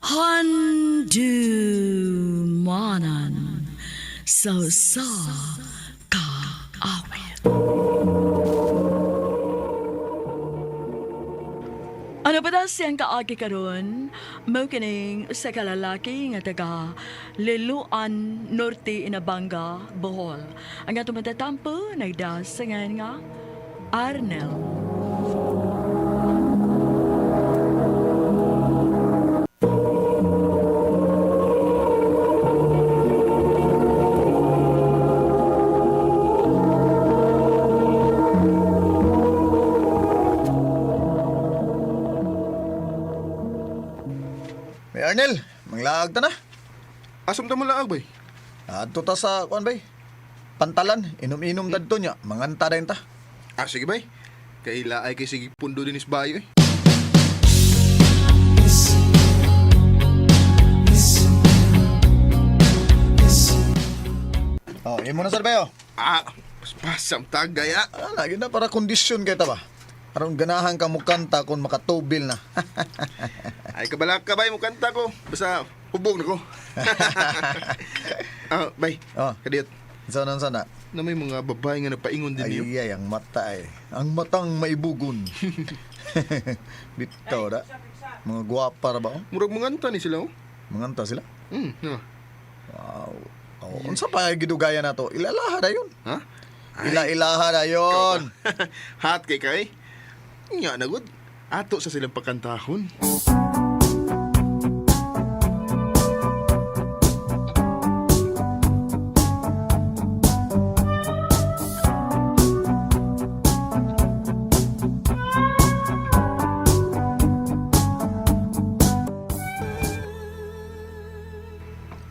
Handumanan sa kaawit. Ano ba daw siyang kaagi karon? Mao kining sa kalalaki nga taga Liloan Norte Inabanga, Bohol. Ang atong matatampo nagdasangan nga Arnel. May Arnel, manglaag ta na. Asam ta mo laag, bay? Adto ta sa, kuan bay? Pantalan, inom-inom dadto niya, manganta rin ta. Sige, bay. Kaila ay kay sige pundo din isbayo, eh. Oh, imo na sir bayo. Pasam tagaya. Lagi na para kondisyon kay ta ba? Aron ganahan ka mo kanta kung makatubil na. Ay, kabalak ka, bay, mo kanta ko. Basta, hubog na ko. Bay, Oh. kadiyot. Sana sana. Na may mga babae nga napaingon din niyo. Ay, ang mata eh. Ang matang maibugon. Bitaw da. Mga gwapa ra ba? Oh? Murag manganta ni sila, oh. Manganta sila. No. Wow. Oh, unsa pa gidugaya na to? Ilalaha na yun. Ha? Ila-ilaha na yun. Hat kay kay. Nga na good. Ato sa silang pagkantahon.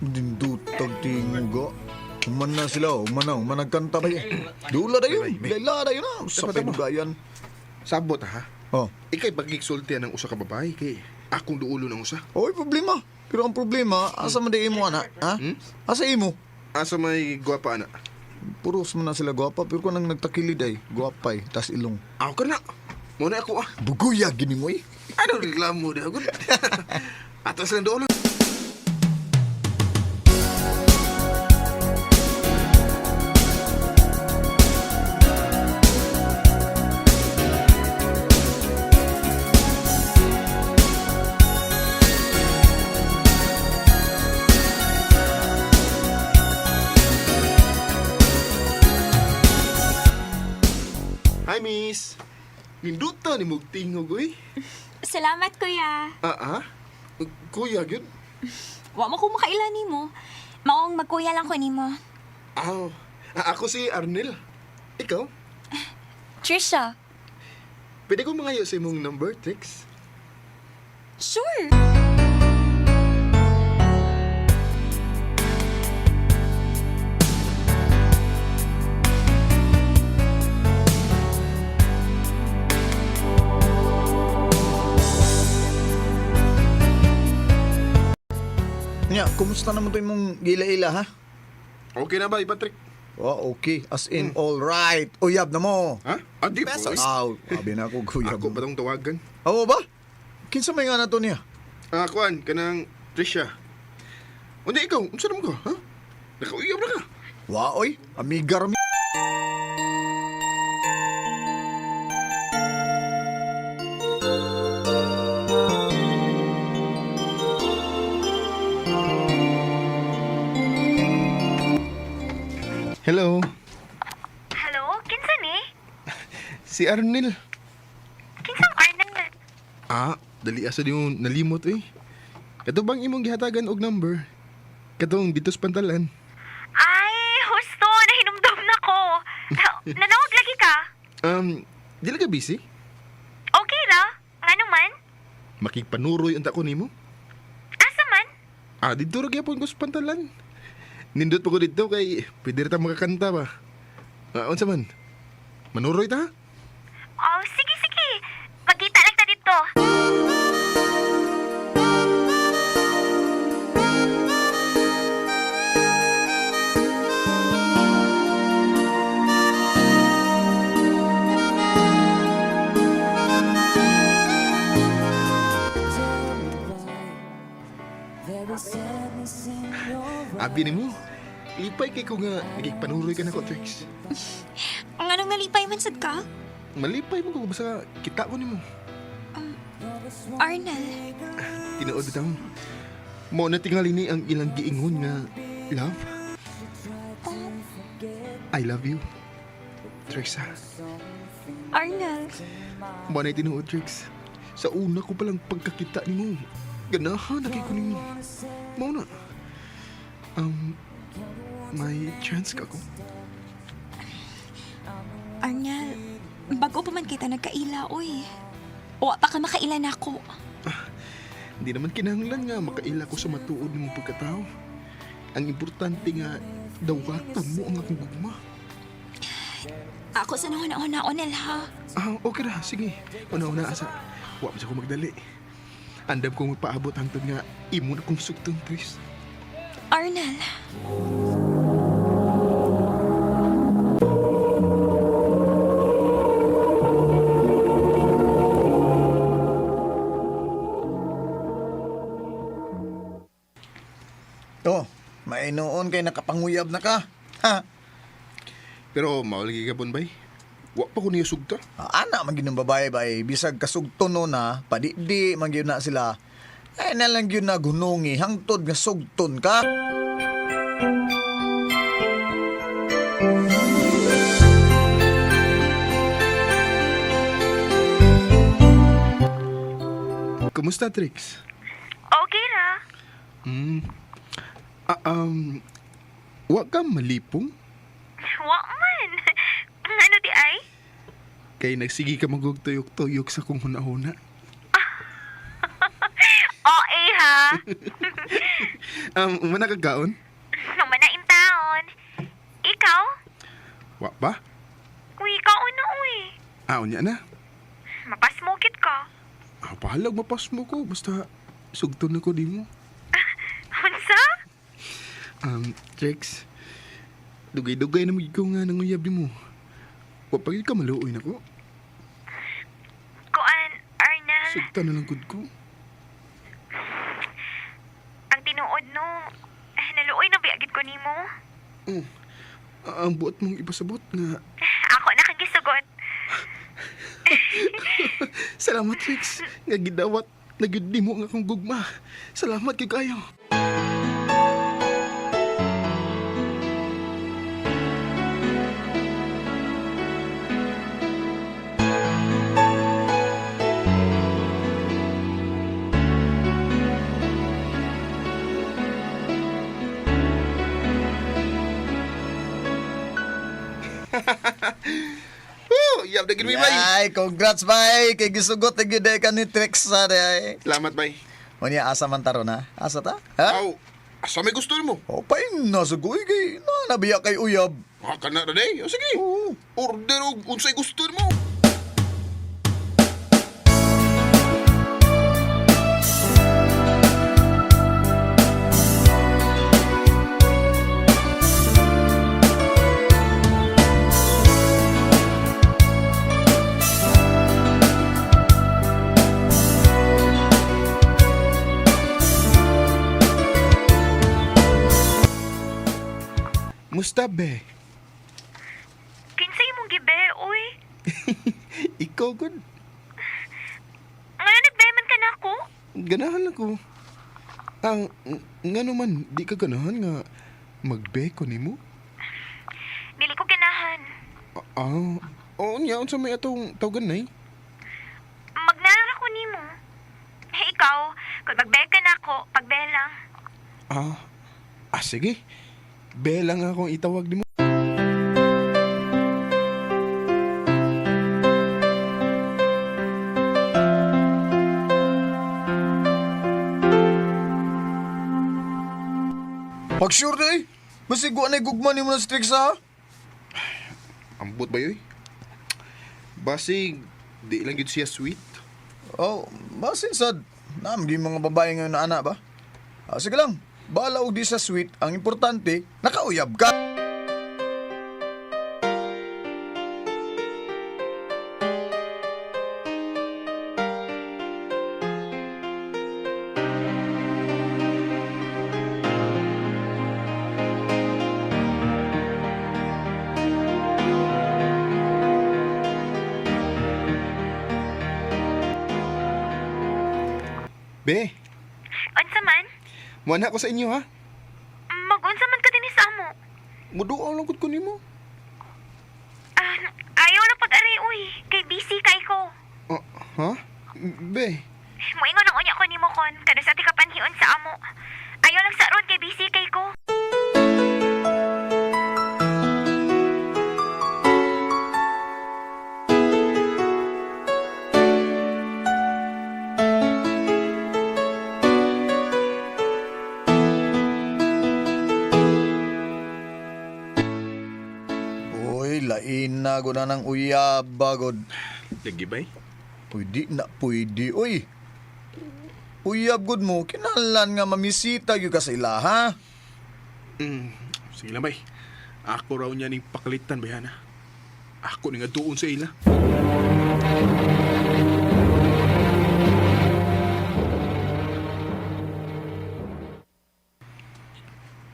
Dindutag tinguga. Uman na sila, uman nagkanta ba yun? Dula na yun, bilala na yun ah. Sa Dapat mo. pinugayan. Sabot ha. Oh, Ikay pagigsultian ng usa ka babae kay akong duulo ng usa. oy problema. Pero ang problema, asa man di imo ana, ha? Asa imo? Asa may gwapa ana. Puros man na sila gwapa, pero kung nang nagtakilid ay, gwapay, tas ilong. Ako ka na. Muna ako ah. Buguyag gini mo eh. Ano reklamo na good. Ato sa duulo. Hi, miss. Ninduta ni mong tingog, eh. Salamat, kuya. Kuya, yun? Wa mo ko makailan nimo. Maong magkuya lang ko nimo. Ako si Arnel. Ikaw? Trisha. Pwede ko mangayo sa imong number, text? Sure. Nya, kumusta naman to imong gila-ila ha? Okay na ba, Patrick? Oh, okay. As in, all right. Uyab na mo. Ha? Di po. Sabi na ako, kuyab Ako mo. ba itong tawagan? Oo ba? Kinsa may nga na to niya? Kuan, kanang Trisha. Hindi, ikaw. Unsa naman ka, ha? Nakauyab na ka. Waoy, amiga rami. Hello. Hello, kinsa ni? Si Arnel. Kinsang Arnel? Dali asa di mo nalimot, eh. Kato bang imong gihatagan og number? Katong dito sa pantalan. Ay, husto, nahinumdum na ko. Nanawag lagi ka? Dili ka busy? Okay ra? Ano man? Makigpanuroy unta ko nimo? Asa man? Dito ra gyapon ko sa pantalan. Nindot pa ko dito kay pwede rita makakanta ba? Unsa man? Manuroy ta? Oh, sige, sige. Magkita lang ta dito. Abi ni mo. Lipay kay ko nga nagigpanuroy ka na ko, Trix. Ang anong nalipay man sad ka? Malipay mo ko basta kita ko ni mo. Arnel, Tinuod bitaw. Mo na tingali ni ang ilang giingon nga love. I love you. Trix ha. Arnel, Mo na tinuod, Trix. Sa una ko palang pagkakita ni mo. Ganahan na kay ko ni mo. Mo na. May chance ka ko. Arnel, bago pa man kita nagkaila, oy. Wa pa ka makaila na ako. Hindi naman kinahanglan nga makaila ko sa matuod ng mong pagkatao. Ang importante nga, dawatan mo ang akong gugma. Ako sa nahuna-una, Onel, ha? Okay na, sige. Una-una asa. Wa pa siya ko magdali. Andam kong magpaabot hangtod nga imo na kong sugtong, Tris. Arnel, Oh, mainoon kay nakapanguyab na ka. Ha? Pero maulagi ka pon, bay. Wa pa ko niya sugta. Anak man ginong babae bay bisag kasugton no na padidi man gyud na sila. Ay na lang gyud na gunungi hangtod nga sugton ka. Kumusta, Trix? Okay ra. Wa ka malipong? Wa man. Ano di ay? Kay nagsigi ka magugtuyok-tuyok sa kong huna-huna. Oo ha. Umana kagaon? Nung manaim taon. Ikaw? Wa ba? Uy, ikaw na uy. Unya na. Mapasmukit ka. Pahalag mapas mo ko. Basta sugton ako di mo. Unsa? Trix, dugay-dugay na magiging nga nanguyab di mo. Wa pa gid ka maluoy na ko. Kuan, Arnel. Sugtan na lang gud ko. Ang tinuod no. Naluoy na biagid ko nimo. Ang buot mong ipasabot nga. Ako na kang gisugot. Salamat, Trix. Nga gidawat na gyud nimo nga akong gugma. Salamat kay kayo. Yap na gid mi, bay. Ay, congrats bay kay gisugot na gyud ka ni Trix sa day. Salamat, bay. Unya asa man taro na? Asa ta? Ha? Aw, asa may gusto mo? O paing nasa guy kay na nabiya kay uyab. Kana na day. O sige. Oo. Order og unsay gusto mo. Musta, be? Kinsay mong gibe, uy. Ikaw, good. Ngayon nagbeman ka na ako. Ganahan ako. Nga naman, di ka ganahan nga magbeko ni mo? Dili ko ganahan. Oo niya, unsa may atong tawagan na Magnara ko nimo. Ikaw, kung magbeka na ako, pagbela. Sige. Bela nga akong itawag ni mo. Pag sure day. Masig wa na gugma nimo na si Trix ha. Ambot ba yoy? Basig, di lang yun siya sweet. Oh, basin sad. Namgi mga babae ngayon na ana ba? Sige lang. Bala og di sa sweet, ang importante, nakauyab ka. Be, Unsa man? muana ko sa inyo ha. Mag-unsa man ka din sa amo? Muduaw lang ko nimo. Ayaw lang pag-ari, uy. Kay busy kay ko. Ha? Be, Muingon ang unya ko nimo kon, kada sa ti kapanhion sa amo. Ayaw lang sa ron kay busy kay ko. Uy, lain na gud na ng uyab bagod. lagi bay. Pwede na pwede, uy. Uyab gud mo, kinalan nga mamisita gyud ka sa ila, ha? Sige lang bay. Ako raw niya ning pakalitan bayana. Ako ning atuon sa ila.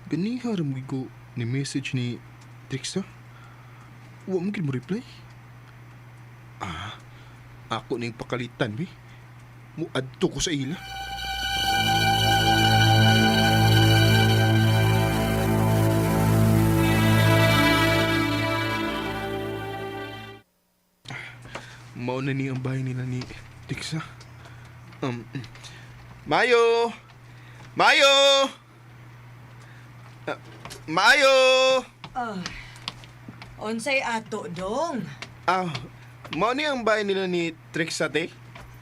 Ganiha ramig ko ni message ni Trixa. Wa mo gid mo reply. Ako ning pakalitan bi. Mo adto ko sa ila. Mao na ni ang bahay nila ni Trixa. Mayo! Mayo! Mayo! Onsay ato dong? Mao ni ang bahay nila ni Trixa, te?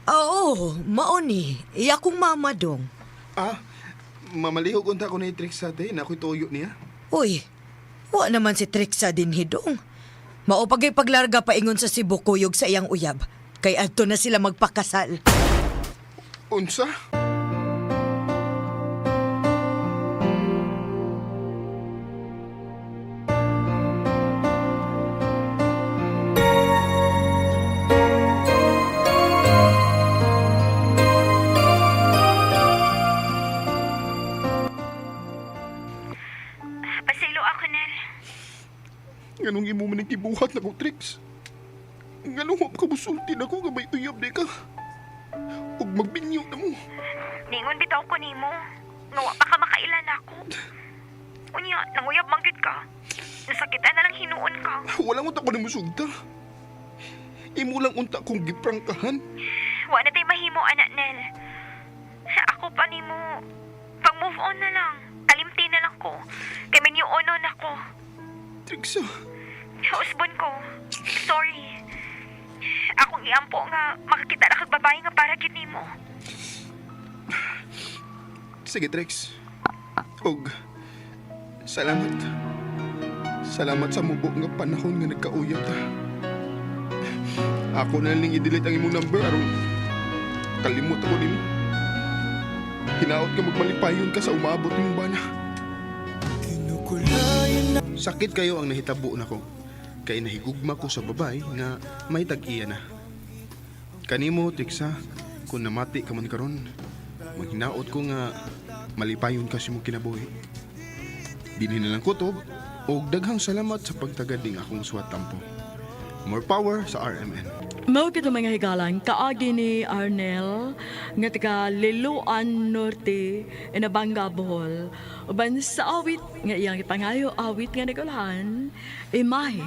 Oo, mauni. Iya kong mama dong. Mamalihog unta ko ni Trixa, te. Na ako'y tuyo niya. Uy, wa naman si Trixa din hidong. Maupagay paglarga paingon sa Cebu kuyog sa iyang uyab. Kay adto na sila magpakasal. Unsa? Pasilo ako, Nel. Nganong imo man gibuhat na ko, Trix? Nganong wa ka musulti na ko nga may uyab di ka? Ug magbinyo na mo. Ningon bitaw ko nimo. Nga wa pa ka makailan ako. Unya, nanguyab manggid ka. Nasakitan na lang hinuon ka. Walang unta ko na musugta. Imo lang unta kong giprangkahan. Wa na tay mahimo, anak Nel. Ako pa nimo. Pag-move on na lang. Kalimti na lang ko. Kay minyuonon ako. Trixa, Husband ko. Sorry. Akong iampo nga makakita na kag babae nga para gid nimo. sige Trix. Og salamat. Salamat sa mubo nga panahon nga nagkauyab ta. Ako na lang i-delete ang imong number aron kalimot ako nimo. Hinaot ka magmalipayon ka sa umabot nimong bana. Sakit kayo ang nahitabo nako. Kay nahigugma ko sa babae nga may tag-iya na. Kanimo, Trixa, kung namati ka man karon, maghinaot ko nga malipayon ka si mong kinabuhi. Dinhi na lang kutob o daghang salamat sa pagtagad ning akong suwat tampo. More power sa RMN. Mao kita mga higalang kaagi ni Arnel nga taga Liloan Norte Inabanga Bohol uban sa awit nga iyang ipangayo awit nga nagulahan imahe.